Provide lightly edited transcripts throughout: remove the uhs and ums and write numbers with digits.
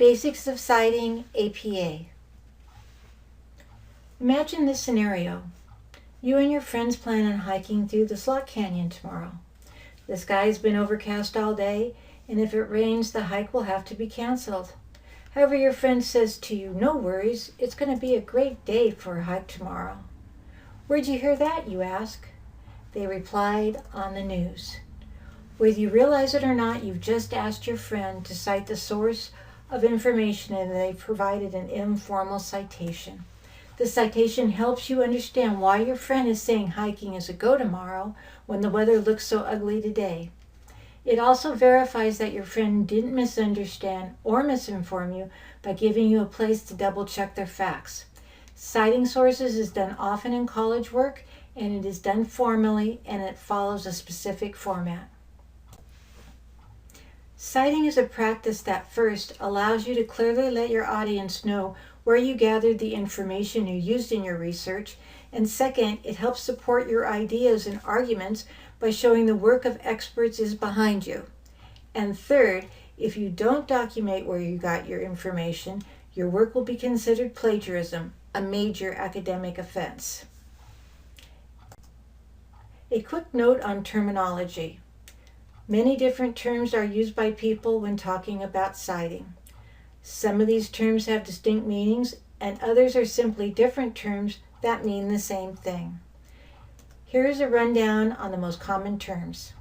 Basics of Citing APA. Imagine this scenario. You and your friends plan on hiking through the Slot Canyon tomorrow. The sky's been overcast all day, and if it rains, the hike will have to be canceled. However, your friend says to you, "No worries, it's going to be a great day for a hike tomorrow." "Where'd you hear that?" you ask. They replied, "On the news." Whether you realize it or not, you've just asked your friend to cite the source of information, and they provided an informal citation. The citation helps you understand why your friend is saying hiking is a go tomorrow when the weather looks so ugly today. It also verifies that your friend didn't misunderstand or misinform you by giving you a place to double check their facts. Citing sources is done often in college work, and it is done formally, and it follows a specific format. Citing is a practice that first allows you to clearly let your audience know where you gathered the information you used in your research, and second, it helps support your ideas and arguments by showing the work of experts is behind you. And third, if you don't document where you got your information, your work will be considered plagiarism, a major academic offense. A quick note on terminology. Many different terms are used by people when talking about citing. Some of these terms have distinct meanings, and others are simply different terms that mean the same thing. Here is a rundown on the most common terms.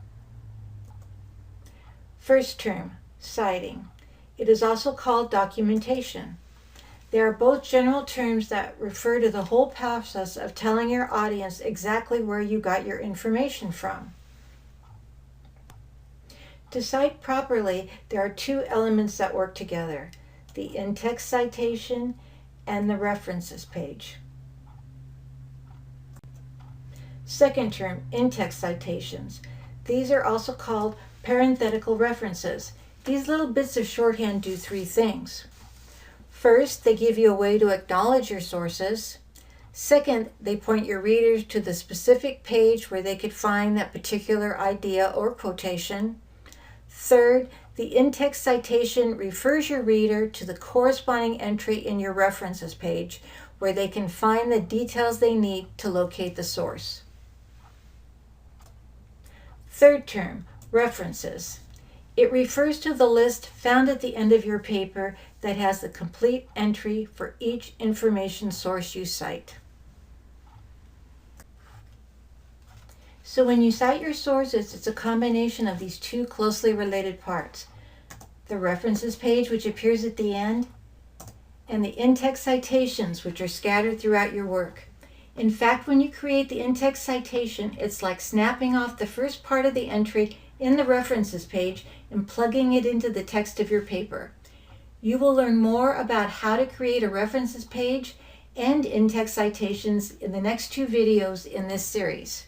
First term, citing. It is also called documentation. They are both general terms that refer to the whole process of telling your audience exactly where you got your information from. To cite properly, there are two elements that work together: the in-text citation and the references page. Second term, in-text citations. These are also called parenthetical references. These little bits of shorthand do three things. First, they give you a way to acknowledge your sources. Second, they point your readers to the specific page where they could find that particular idea or quotation. Third, the in-text citation refers your reader to the corresponding entry in your references page where they can find the details they need to locate the source. Third term, references. It refers to the list found at the end of your paper that has the complete entry for each information source you cite. So when you cite your sources, it's a combination of these two closely related parts: the references page, which appears at the end, and the in-text citations, which are scattered throughout your work. In fact, when you create the in-text citation, it's like snapping off the first part of the entry in the references page and plugging it into the text of your paper. You will learn more about how to create a references page and in-text citations in the next two videos in this series.